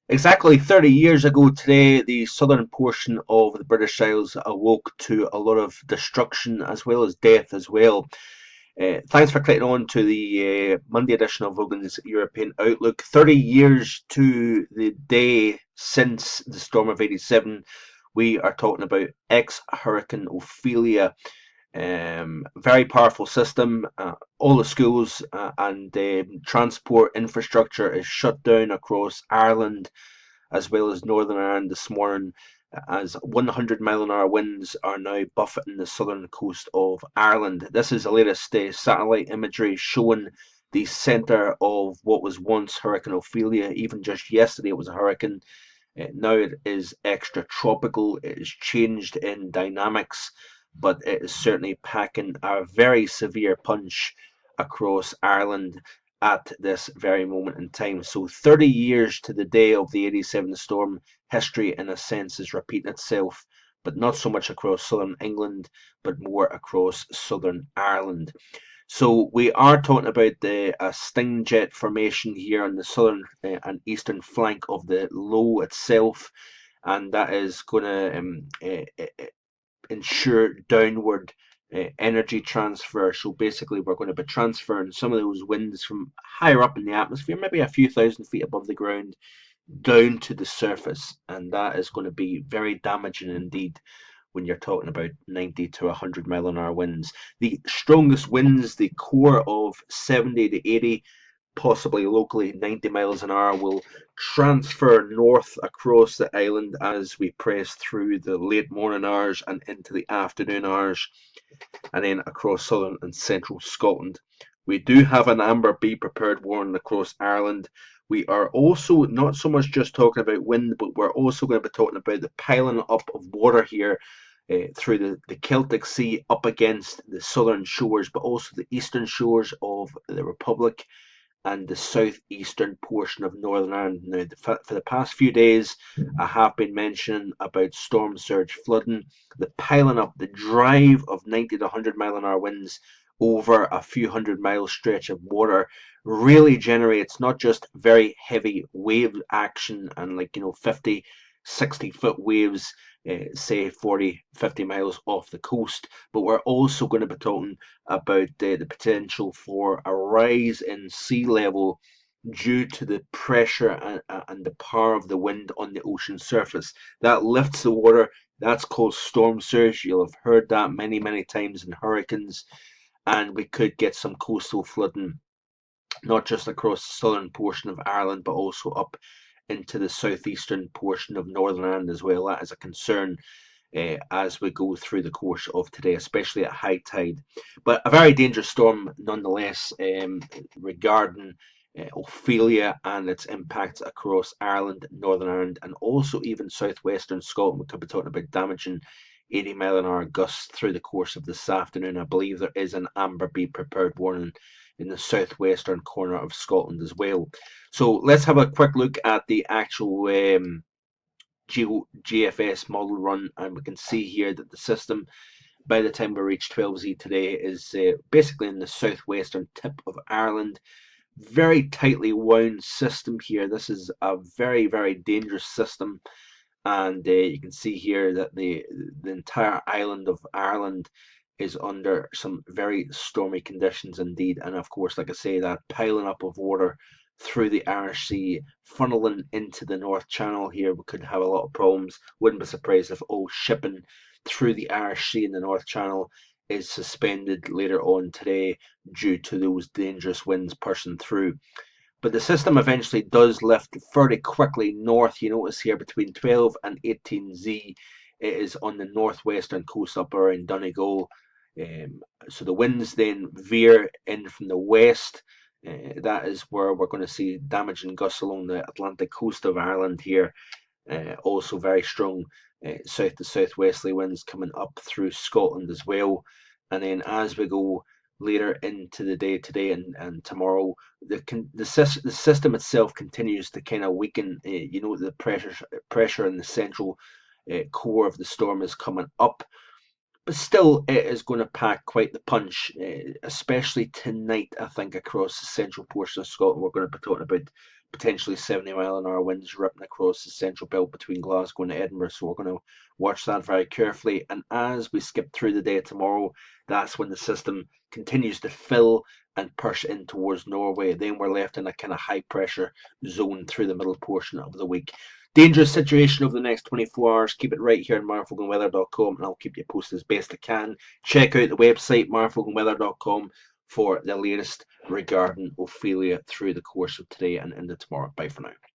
Exactly 30 years ago today, the southern portion of the British Isles awoke to a lot of destruction as well as death as well. Thanks for clicking on to the Monday edition of Rogan's European Outlook. 30 years to the day since the storm of 87, we are talking about ex-Hurricane Ophelia. Very powerful system. All the schools and transport infrastructure is shut down across Ireland as well as Northern Ireland this morning, as 100-mile-an-hour winds are now buffeting the southern coast of Ireland. This is the latest satellite imagery showing the centre of what was once Hurricane Ophelia. Even just yesterday, it was a hurricane. Now it is extra tropical. It is changed in dynamics, but it is certainly packing a very severe punch across Ireland at this very moment in time. So 30 years to the day of the 87 storm, history in a sense is repeating itself, but not so much across southern England, but more across southern Ireland. So we are talking about the sting jet formation here on the southern and eastern flank of the low itself, and that is going to ensure downward energy transfer. So basically, we're going to be transferring some of those winds from higher up in the atmosphere, maybe a few thousand feet above the ground, down to the surface, and that is going to be very damaging indeed when you're talking about 90 to 100-mile-an-hour winds. The strongest winds, the core of 70 to 80, possibly locally 90 miles an hour, will transfer north across the island as we press through the late morning hours and into the afternoon hours, and then across southern and central Scotland. We do have an amber be prepared warning across Ireland. We are also not so much just talking about wind, but we're also going to be talking about the piling up of water here through the Celtic Sea up against the southern shores, but also the eastern shores of the Republic and the southeastern portion of Northern Ireland. Now, for the past few days, I have been mentioning about storm surge flooding, the piling up, the drive of 90 to 100-mile-an-hour winds over a few hundred-mile stretch of water really generates not just very heavy wave action and 50, 60-foot waves, say 40, 50 miles off the coast, but we're also going to be talking about the potential for a rise in sea level due to the pressure and the power of the wind on the ocean surface. That lifts the water. That's called storm surge. You'll have heard that many, many times in hurricanes. And we could get some coastal flooding, not just across the southern portion of Ireland, but also up into the southeastern portion of Northern Ireland as well. That is a concern as we go through the course of today, especially at high tide. But a very dangerous storm nonetheless, regarding Ophelia and its impacts across Ireland, Northern Ireland, and also even southwestern Scotland. We could be talking about damaging 80-mile-an-hour gusts through the course of this afternoon. I believe there is an amber be prepared warning in the southwestern corner of Scotland as well. So let's have a quick look at the actual GFS model run, and we can see here that the system, by the time we reach 12Z today, is basically in the southwestern tip of Ireland. Very tightly wound system here. This is a very, very dangerous system, and you can see here that the entire island of Ireland is under some very stormy conditions indeed. And of course, like I say, that piling up of water through the Irish Sea, funneling into the North Channel here, we could have a lot of problems. Wouldn't be surprised if all shipping through the Irish Sea in the North Channel is suspended later on today due to those dangerous winds pushing through. But the system eventually does lift fairly quickly north. You notice here between 12 and 18Z, it is on the northwestern coast up around Donegal. So the winds then veer in from the west. That is where we're going to see damaging gusts along the Atlantic coast of Ireland here. Also very strong south to southwesterly winds coming up through Scotland as well. And then as we go later into the day today and tomorrow, the system itself continues to kind of weaken. The pressure in the central core of the storm is coming up, but still it is going to pack quite the punch, especially tonight. I think across the central portion of Scotland, we're going to be talking about potentially 70-mile-an-hour winds ripping across the central belt between Glasgow and Edinburgh. So we're going to watch that very carefully. And as we skip through the day tomorrow, that's when the system continues to fill and push in towards Norway. Then we're left in a kind of high pressure zone through the middle portion of the week. Dangerous situation over the next 24 hours. Keep it right here on marfoganweather.com, and I'll keep you posted as best I can. Check out the website marfoganweather.com for the latest regarding Ophelia through the course of today and into tomorrow. Bye for now.